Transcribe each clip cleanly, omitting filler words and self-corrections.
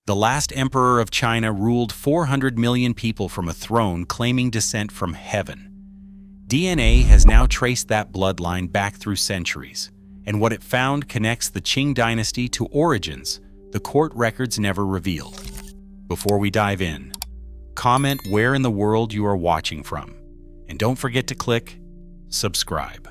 The last emperor of China ruled 400 million people from a throne claiming descent from heaven. DNA has now traced that bloodline back through centuries, and what it found connects the Qing dynasty to origins the court records never revealed. Before we dive in, comment where in the world you are watching from, and don't forget to click subscribe.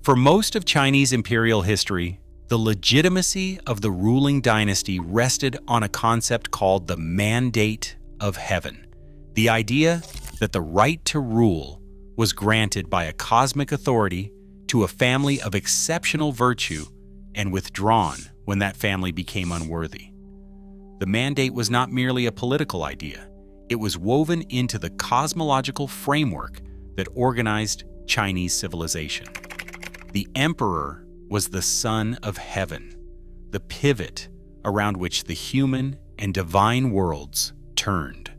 For most of Chinese imperial history, the legitimacy of the ruling dynasty rested on a concept called the mandate of heaven, the idea that the right to rule was granted by a cosmic authority to a family of exceptional virtue and withdrawn when that family became unworthy. The mandate was not merely a political idea, it was woven into the cosmological framework that organized Chinese civilization. The emperor was the son of heaven, the pivot around which the human and divine worlds turned.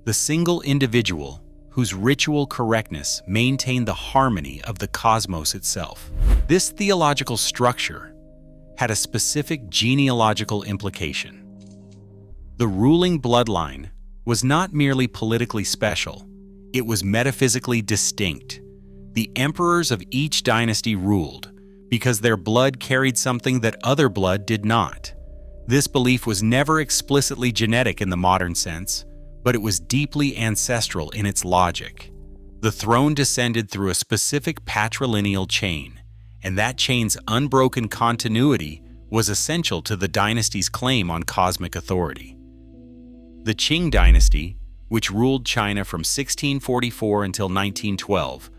The single individual whose ritual correctness maintained the harmony of the cosmos itself. This theological structure had a specific genealogical implication. The ruling bloodline was not merely politically special, it was metaphysically distinct. The emperors of each dynasty ruled because their blood carried something that other blood did not. This belief was never explicitly genetic in the modern sense, but it was deeply ancestral in its logic. The throne descended through a specific patrilineal chain, and that chain's unbroken continuity was essential to the dynasty's claim on cosmic authority. The Qing dynasty, which ruled China from 1644 until 1912,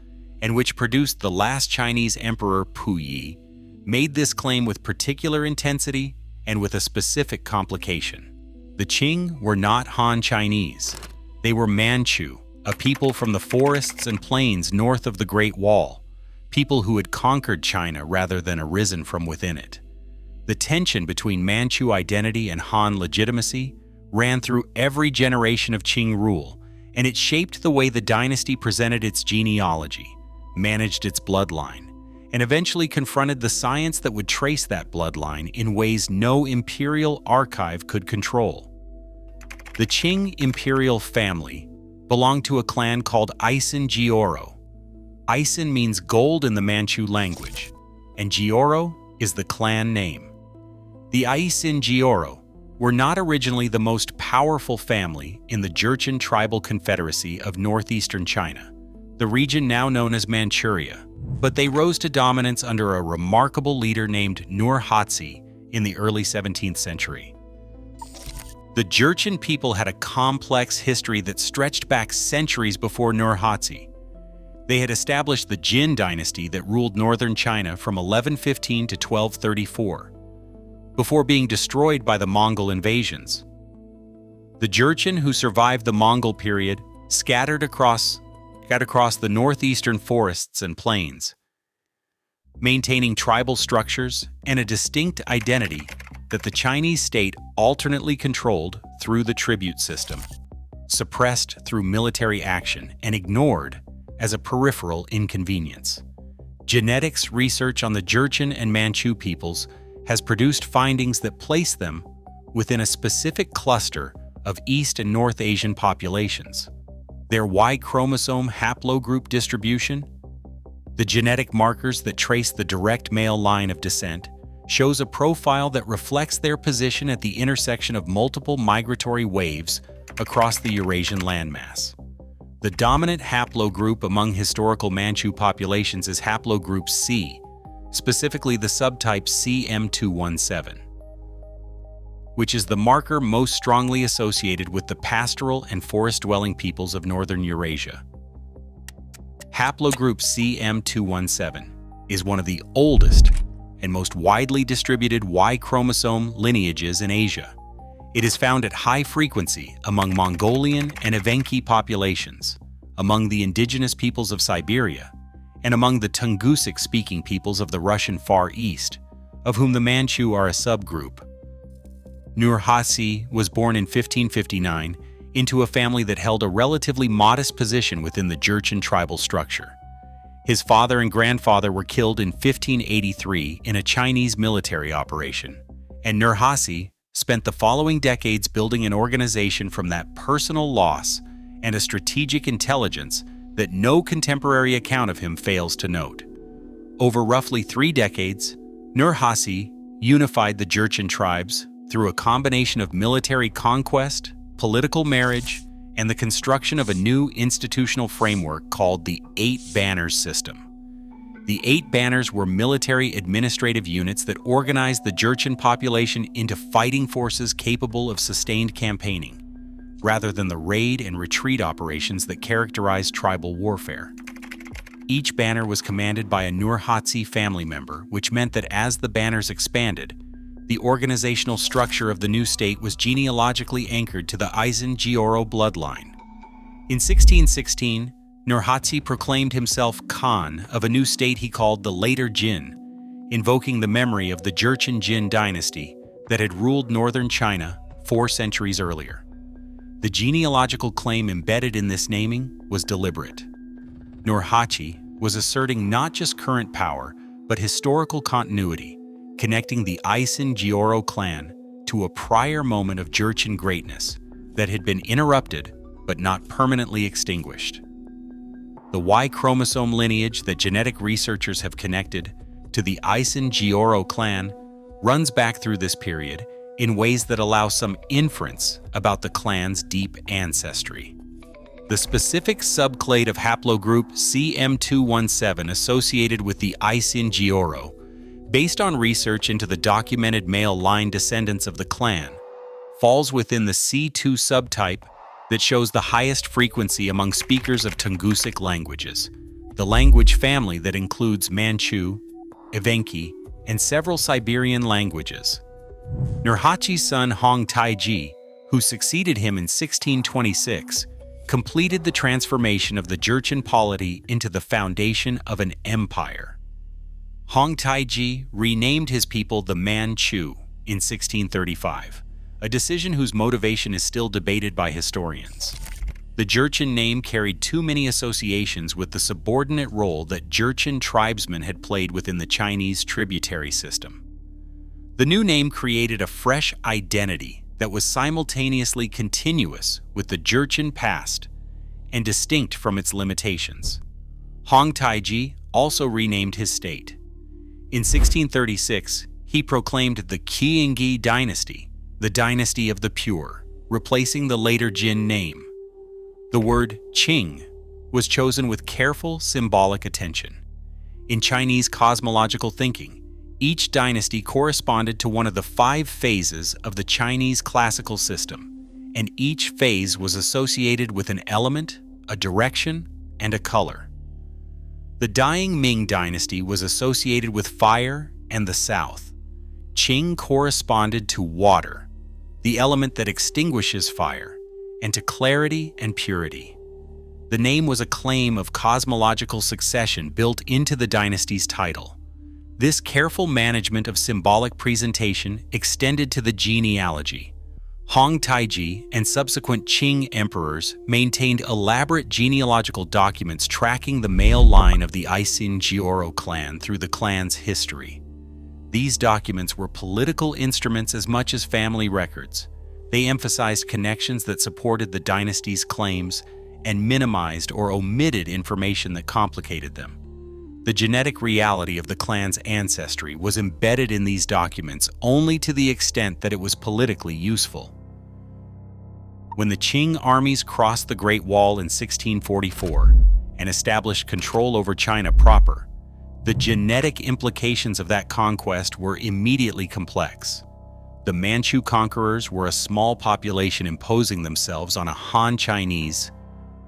and which produced the last Chinese Emperor Puyi, made this claim with particular intensity and with a specific complication. The Qing were not Han Chinese. They were Manchu, a people from the forests and plains north of the Great Wall, people who had conquered China rather than arisen from within it. The tension between Manchu identity and Han legitimacy ran through every generation of Qing rule, and it shaped the way the dynasty presented its genealogy, managed its bloodline, and eventually confronted the science that would trace that bloodline in ways no imperial archive could control. The Qing imperial family belonged to a clan called Aisin Gioro. Aisin means gold in the Manchu language, and Gioro is the clan name. The Aisin Gioro were not originally the most powerful family in the Jurchen tribal confederacy of northeastern China, the region now known as Manchuria, but they rose to dominance under a remarkable leader named Nurhaci in the early 17th century. The Jurchen people had a complex history that stretched back centuries before Nurhaci. They had established the Jin dynasty that ruled northern China from 1115 to 1234, before being destroyed by the Mongol invasions. The Jurchen who survived the Mongol period scattered across the northeastern forests and plains, maintaining tribal structures and a distinct identity that the Chinese state alternately controlled through the tribute system, suppressed through military action, and ignored as a peripheral inconvenience. Genetics research on the Jurchen and Manchu peoples has produced findings that place them within a specific cluster of East and North Asian populations. Their Y chromosome haplogroup distribution, the genetic markers that trace the direct male line of descent, shows a profile that reflects their position at the intersection of multiple migratory waves across the Eurasian landmass. The dominant haplogroup among historical Manchu populations is haplogroup C, specifically the subtype CM217, which is the marker most strongly associated with the pastoral and forest-dwelling peoples of northern Eurasia. Haplogroup CM217 is one of the oldest and most widely distributed Y chromosome lineages in Asia. It is found at high frequency among Mongolian and Evenki populations, among the indigenous peoples of Siberia, and among the Tungusic-speaking peoples of the Russian Far East, of whom the Manchu are a subgroup. Nurhaci was born in 1559 into a family that held a relatively modest position within the Jurchen tribal structure. His father and grandfather were killed in 1583 in a Chinese military operation, and Nurhaci spent the following decades building an organization from that personal loss and a strategic intelligence that no contemporary account of him fails to note. Over roughly 3 decades, Nurhaci unified the Jurchen tribes through a combination of military conquest, political marriage, and the construction of a new institutional framework called the 8 Banners system. The 8 Banners were military administrative units that organized the Jurchen population into fighting forces capable of sustained campaigning, rather than the raid and retreat operations that characterized tribal warfare. Each banner was commanded by a Nurhaci family member, which meant that as the banners expanded, the organizational structure of the new state was genealogically anchored to the Aisin Gioro bloodline. In 1616, Nurhaci proclaimed himself Khan of a new state he called the Later Jin, invoking the memory of the Jurchen Jin dynasty that had ruled northern China 4 centuries earlier. The genealogical claim embedded in this naming was deliberate. Nurhaci was asserting not just current power, but historical continuity, connecting the Aisin Gioro clan to a prior moment of Jurchen greatness that had been interrupted but not permanently extinguished. The Y chromosome lineage that genetic researchers have connected to the Aisin Gioro clan runs back through this period in ways that allow some inference about the clan's deep ancestry. The specific subclade of haplogroup CM217 associated with the Aisin Gioro, based on research into the documented male line descendants of the clan, falls within the C2 subtype that shows the highest frequency among speakers of Tungusic languages, the language family that includes Manchu, Evenki, and several Siberian languages. Nurhaci's son Hong Taiji, who succeeded him in 1626, completed the transformation of the Jurchen polity into the foundation of an empire. Hong Taiji renamed his people the Manchu in 1635, a decision whose motivation is still debated by historians. The Jurchen name carried too many associations with the subordinate role that Jurchen tribesmen had played within the Chinese tributary system. The new name created a fresh identity that was simultaneously continuous with the Jurchen past and distinct from its limitations. Hong Taiji also renamed his state. In 1636, he proclaimed the Qing dynasty, the dynasty of the pure, replacing the later Jin name. The word Qing was chosen with careful symbolic attention. In Chinese cosmological thinking, each dynasty corresponded to one of the 5 phases of the Chinese classical system, and each phase was associated with an element, a direction, and a color. The dying Ming dynasty was associated with fire and the south. Qing corresponded to water, the element that extinguishes fire, and to clarity and purity. The name was a claim of cosmological succession built into the dynasty's title. This careful management of symbolic presentation extended to the genealogy. Hong Taiji and subsequent Qing emperors maintained elaborate genealogical documents tracking the male line of the Aisin Gioro clan through the clan's history. These documents were political instruments as much as family records. They emphasized connections that supported the dynasty's claims and minimized or omitted information that complicated them. The genetic reality of the clan's ancestry was embedded in these documents only to the extent that it was politically useful. When the Qing armies crossed the Great Wall in 1644 and established control over China proper, the genetic implications of that conquest were immediately complex. The Manchu conquerors were a small population imposing themselves on a Han Chinese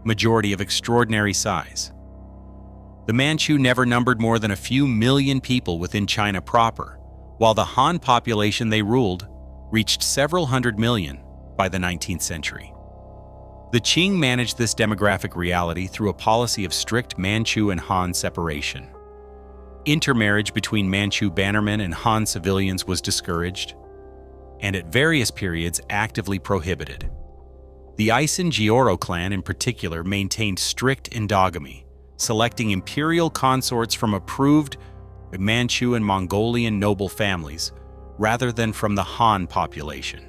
majority of extraordinary size. The Manchu never numbered more than a few million people within China proper, while the Han population they ruled reached several hundred million by the 19th century. The Qing managed this demographic reality through a policy of strict Manchu and Han separation. Intermarriage between Manchu bannermen and Han civilians was discouraged, and at various periods actively prohibited. The Aisin Gioro clan in particular maintained strict endogamy, selecting imperial consorts from approved Manchu and Mongolian noble families, rather than from the Han population.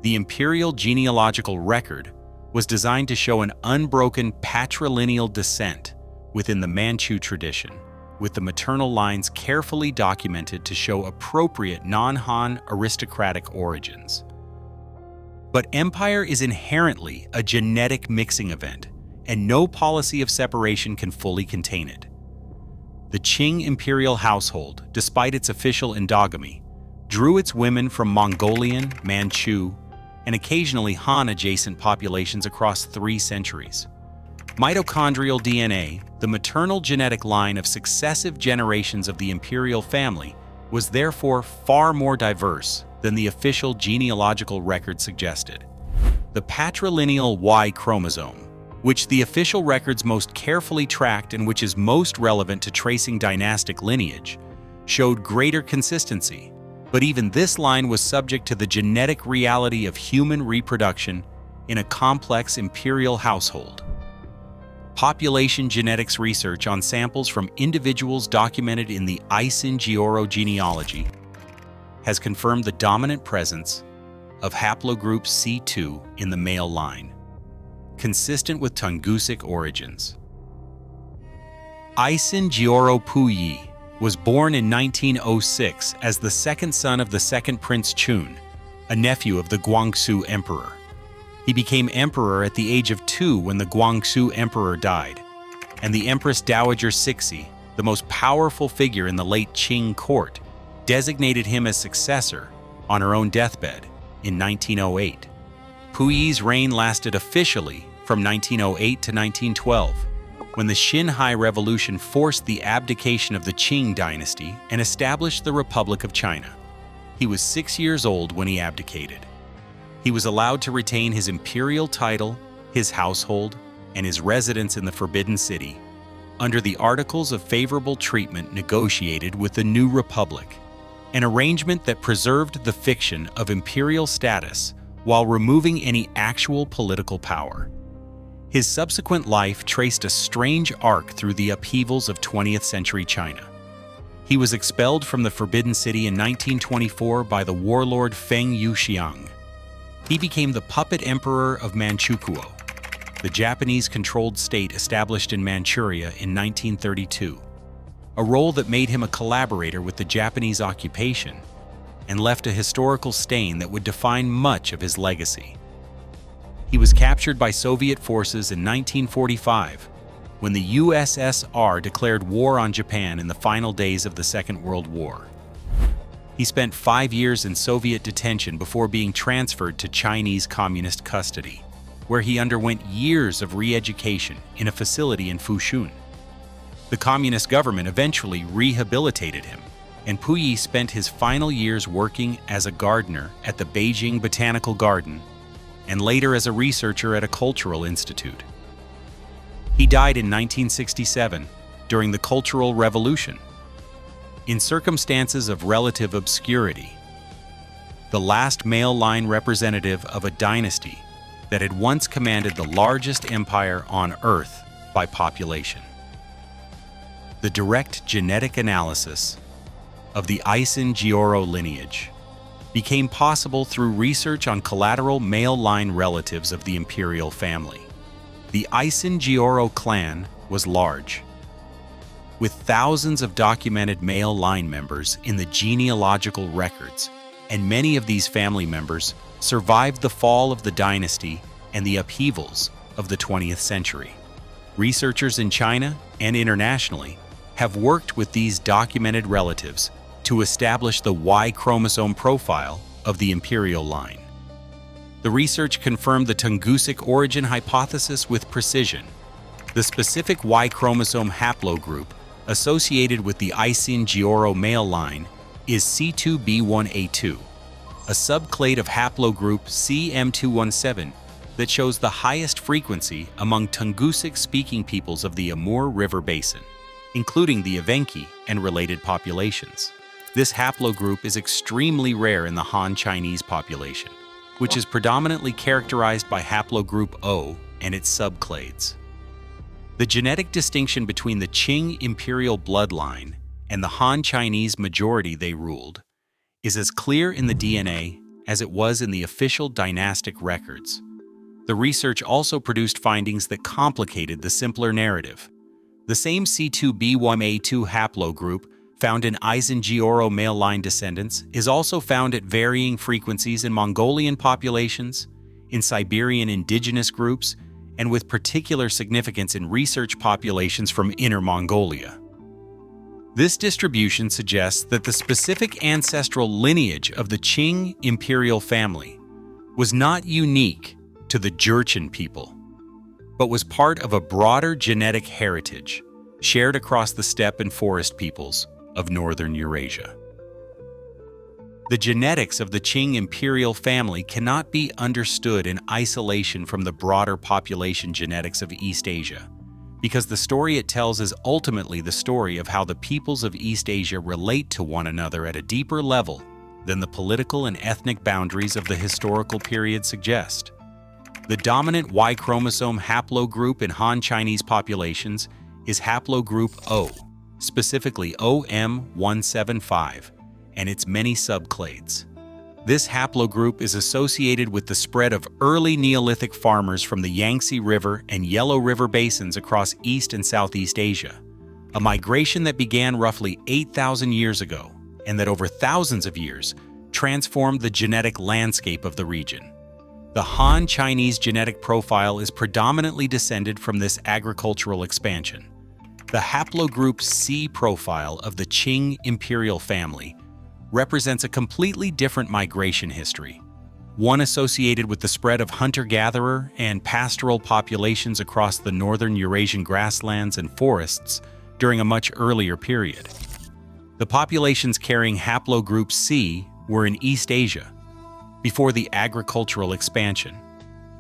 The imperial genealogical record was designed to show an unbroken patrilineal descent within the Manchu tradition, with the maternal lines carefully documented to show appropriate non-Han aristocratic origins. But empire is inherently a genetic mixing event, and no policy of separation can fully contain it. The Qing imperial household, despite its official endogamy, drew its women from Mongolian, Manchu, and occasionally Han-adjacent populations across 3 centuries. Mitochondrial DNA, the maternal genetic line of successive generations of the imperial family, was therefore far more diverse than the official genealogical record suggested. The patrilineal Y chromosome, which the official records most carefully tracked and which is most relevant to tracing dynastic lineage, showed greater consistency, but even this line was subject to the genetic reality of human reproduction in a complex imperial household. Population genetics research on samples from individuals documented in the Aisin Gioro genealogy has confirmed the dominant presence of haplogroup C2 in the male line, consistent with Tungusic origins. Aisin Gioro Puyi was born in 1906 as the second son of the second Prince Chun, a nephew of the Guangxu Emperor. He became emperor at the age of 2 when the Guangxu Emperor died, and the Empress Dowager Cixi, the most powerful figure in the late Qing court, designated him as successor on her own deathbed in 1908. Puyi's reign lasted officially from 1908 to 1912, when the Xinhai Revolution forced the abdication of the Qing dynasty and established the Republic of China. He was 6 years old when he abdicated. He was allowed to retain his imperial title, his household, and his residence in the Forbidden City under the Articles of Favorable Treatment negotiated with the new Republic, an arrangement that preserved the fiction of imperial status while removing any actual political power. His subsequent life traced a strange arc through the upheavals of 20th century China. He was expelled from the Forbidden City in 1924 by the warlord Feng Yuxiang. He became the puppet emperor of Manchukuo, the Japanese-controlled state established in Manchuria in 1932, a role that made him a collaborator with the Japanese occupation and left a historical stain that would define much of his legacy. He was captured by Soviet forces in 1945 when the USSR declared war on Japan in the final days of the Second World War. He spent 5 years in Soviet detention before being transferred to Chinese communist custody, where he underwent years of re-education in a facility in Fushun. The communist government eventually rehabilitated him, and Puyi spent his final years working as a gardener at the Beijing Botanical Garden and later as a researcher at a cultural institute. He died in 1967 during the Cultural Revolution, in circumstances of relative obscurity, the last male line representative of a dynasty that had once commanded the largest empire on Earth by population. The direct genetic analysis of the Aisin Gioro lineage became possible through research on collateral male line relatives of the imperial family. The Aisin Gioro clan was large, with thousands of documented male line members in the genealogical records, and many of these family members survived the fall of the dynasty and the upheavals of the 20th century. Researchers in China and internationally have worked with these documented relatives to establish the Y chromosome profile of the imperial line. The research confirmed the Tungusic origin hypothesis with precision. The specific Y chromosome haplogroup associated with the Aisin Gioro male line is C2b1a2, a subclade of haplogroup CM217 that shows the highest frequency among Tungusic-speaking peoples of the Amur River Basin, including the Evenki and related populations. This haplogroup is extremely rare in the Han Chinese population, which is predominantly characterized by haplogroup O and its subclades. The genetic distinction between the Qing imperial bloodline and the Han Chinese majority they ruled is as clear in the DNA as it was in the official dynastic records. The research also produced findings that complicated the simpler narrative. The same C2B1A2 haplogroup found in Aisin Gioro male line descendants is also found at varying frequencies in Mongolian populations, in Siberian indigenous groups, and with particular significance in research populations from Inner Mongolia. This distribution suggests that the specific ancestral lineage of the Qing imperial family was not unique to the Jurchen people, but was part of a broader genetic heritage shared across the steppe and forest peoples of northern Eurasia. The genetics of the Qing imperial family cannot be understood in isolation from the broader population genetics of East Asia, because the story it tells is ultimately the story of how the peoples of East Asia relate to one another at a deeper level than the political and ethnic boundaries of the historical period suggest. The dominant Y chromosome haplogroup in Han Chinese populations is haplogroup O, specifically OM175, and its many subclades. This haplogroup is associated with the spread of early Neolithic farmers from the Yangtze River and Yellow River basins across East and Southeast Asia, a migration that began roughly 8,000 years ago and that over thousands of years transformed the genetic landscape of the region. The Han Chinese genetic profile is predominantly descended from this agricultural expansion. The haplogroup C profile of the Qing imperial family represents a completely different migration history, one associated with the spread of hunter-gatherer and pastoral populations across the northern Eurasian grasslands and forests during a much earlier period. The populations carrying haplogroup C were in East Asia before the agricultural expansion,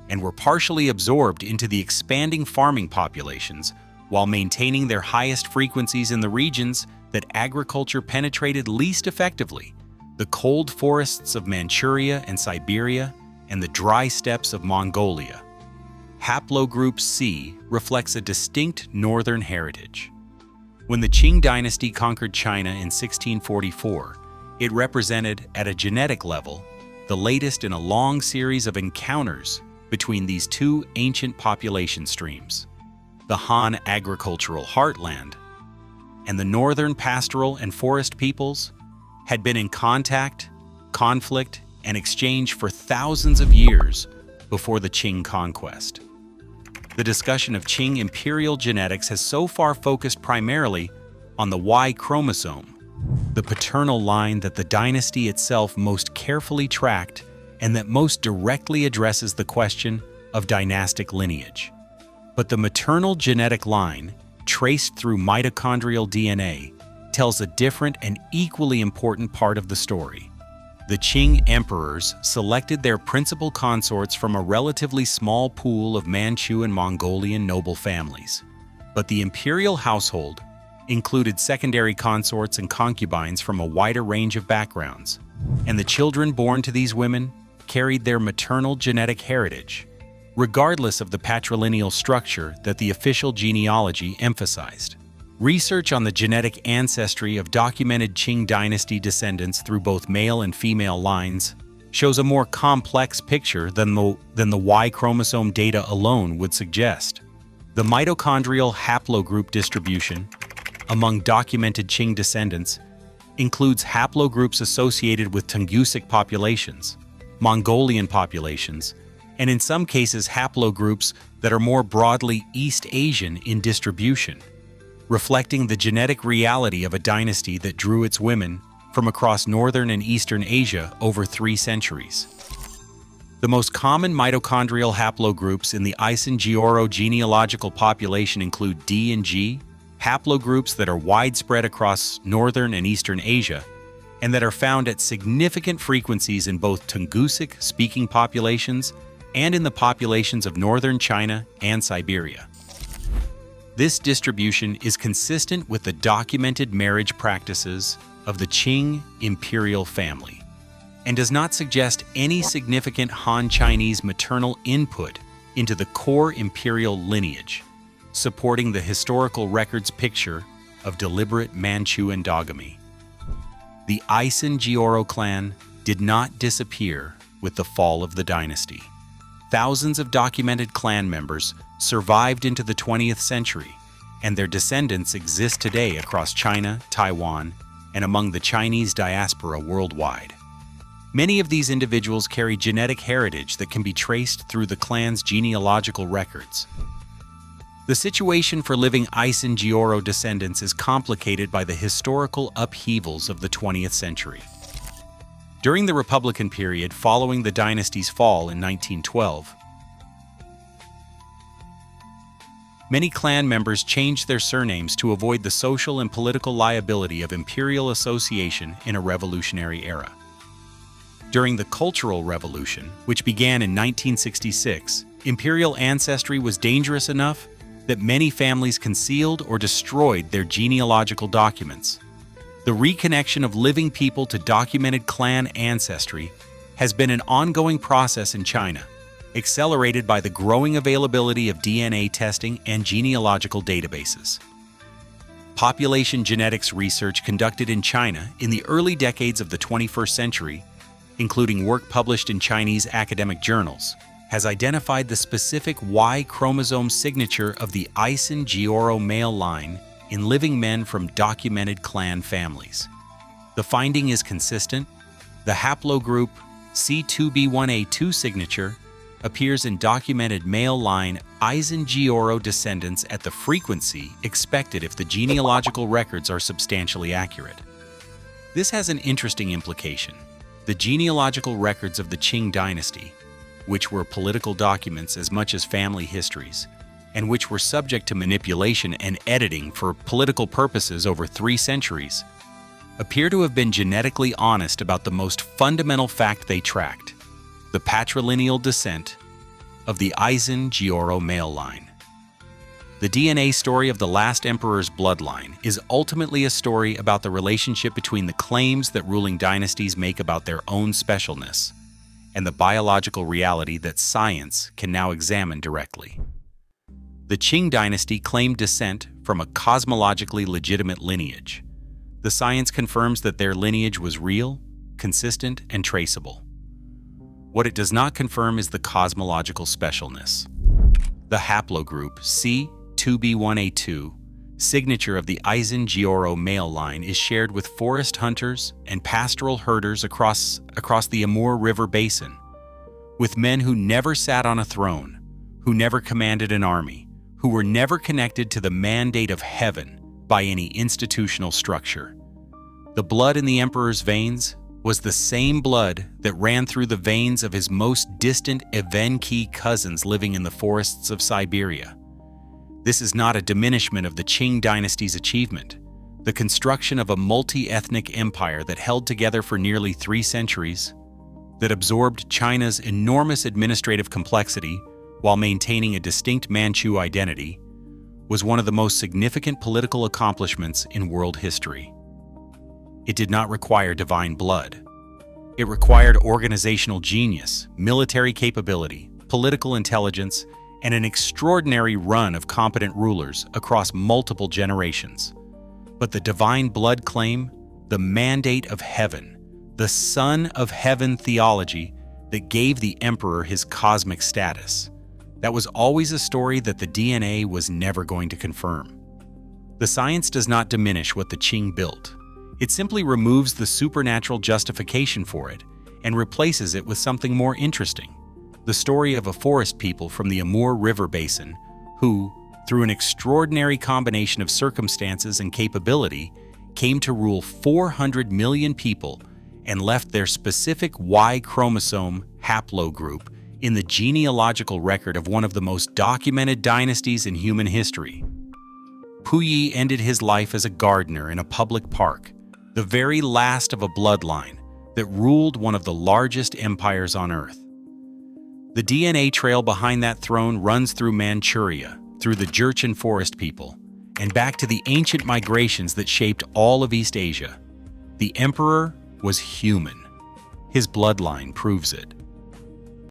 and were partially absorbed into the expanding farming populations while maintaining their highest frequencies in the regions that agriculture penetrated least effectively, the cold forests of Manchuria and Siberia and the dry steppes of Mongolia. Haplogroup C reflects a distinct northern heritage. When the Qing dynasty conquered China in 1644, it represented, at a genetic level, the latest in a long series of encounters between these two ancient population streams. The Han agricultural heartland and the northern pastoral and forest peoples had been in contact, conflict, and exchange for thousands of years before the Qing conquest. The discussion of Qing imperial genetics has so far focused primarily on the Y chromosome, the paternal line that the dynasty itself most carefully tracked and that most directly addresses the question of dynastic lineage. But the maternal genetic line, traced through mitochondrial DNA, tells a different and equally important part of the story. The Qing emperors selected their principal consorts from a relatively small pool of Manchu and Mongolian noble families, but the imperial household included secondary consorts and concubines from a wider range of backgrounds, and the children born to these women carried their maternal genetic heritage, regardless of the patrilineal structure that the official genealogy emphasized. Research on the genetic ancestry of documented Qing dynasty descendants through both male and female lines shows a more complex picture than the Y chromosome data alone would suggest. The mitochondrial haplogroup distribution among documented Qing descendants includes haplogroups associated with Tungusic populations, Mongolian populations, and in some cases haplogroups that are more broadly East Asian in distribution, reflecting the genetic reality of a dynasty that drew its women from across northern and eastern Asia over 3 centuries. The most common mitochondrial haplogroups in the Aisin Gioro genealogical population include D and G, haplogroups that are widespread across northern and eastern Asia, and that are found at significant frequencies in both Tungusic-speaking populations and in the populations of northern China and Siberia. This distribution is consistent with the documented marriage practices of the Qing imperial family, and does not suggest any significant Han Chinese maternal input into the core imperial lineage, supporting the historical record's picture of deliberate Manchu endogamy. The Aisin Gioro clan did not disappear with the fall of the dynasty. Thousands of documented clan members survived into the 20th century, and their descendants exist today across China, Taiwan, and among the Chinese diaspora worldwide. Many of these individuals carry genetic heritage that can be traced through the clan's genealogical records. The situation for living Aisin Gioro descendants is complicated by the historical upheavals of the 20th century. During the Republican period following the dynasty's fall in 1912, many clan members changed their surnames to avoid the social and political liability of imperial association in a revolutionary era. During the Cultural Revolution, which began in 1966, imperial ancestry was dangerous enough that many families concealed or destroyed their genealogical documents. The reconnection of living people to documented clan ancestry has been an ongoing process in China, accelerated by the growing availability of DNA testing and genealogical databases. Population genetics research conducted in China in the early decades of the 21st century, including work published in Chinese academic journals, has identified the specific Y chromosome signature of the Aisin Gioro male line in living men from documented clan families. The finding is consistent. The haplogroup C2b1a2 signature appears in documented male line Aisin Gioro descendants at the frequency expected if the genealogical records are substantially accurate. This has an interesting implication. The genealogical records of the Qing dynasty, which were political documents as much as family histories, and which were subject to manipulation and editing for political purposes over 3 centuries, appear to have been genetically honest about the most fundamental fact they tracked: the patrilineal descent of the Aisin Gioro male line. The DNA story of the last emperor's bloodline is ultimately a story about the relationship between the claims that ruling dynasties make about their own specialness and the biological reality that science can now examine directly. The Qing dynasty claimed descent from a cosmologically legitimate lineage. The science confirms that their lineage was real, consistent, and traceable. What it does not confirm is the cosmological specialness. The haplogroup C2b1a2 signature of the Aisin Gioro male line is shared with forest hunters and pastoral herders across the Amur River basin, with men who never sat on a throne, who never commanded an army, who were never connected to the mandate of heaven by any institutional structure. The blood in the emperor's veins was the same blood that ran through the veins of his most distant Evenki cousins living in the forests of Siberia. This is not a diminishment of the Qing dynasty's achievement, the construction of a multi-ethnic empire that held together for nearly 3 centuries, that absorbed China's enormous administrative complexity while maintaining a distinct Manchu identity, was one of the most significant political accomplishments in world history. It did not require divine blood. It required organizational genius, military capability, political intelligence, and an extraordinary run of competent rulers across multiple generations. But the divine blood claim, the mandate of heaven, the Son of Heaven theology that gave the emperor his cosmic status, that was always a story that the DNA was never going to confirm. The science does not diminish what the Qing built. It simply removes the supernatural justification for it and replaces it with something more interesting: the story of a forest people from the Amur River basin who, through an extraordinary combination of circumstances and capability, came to rule 400 million people and left their specific Y chromosome haplogroup in the genealogical record of one of the most documented dynasties in human history. Puyi ended his life as a gardener in a public park, the very last of a bloodline that ruled one of the largest empires on earth. The DNA trail behind that throne runs through Manchuria, through the Jurchen forest people, and back to the ancient migrations that shaped all of East Asia. The emperor was human. His bloodline proves it.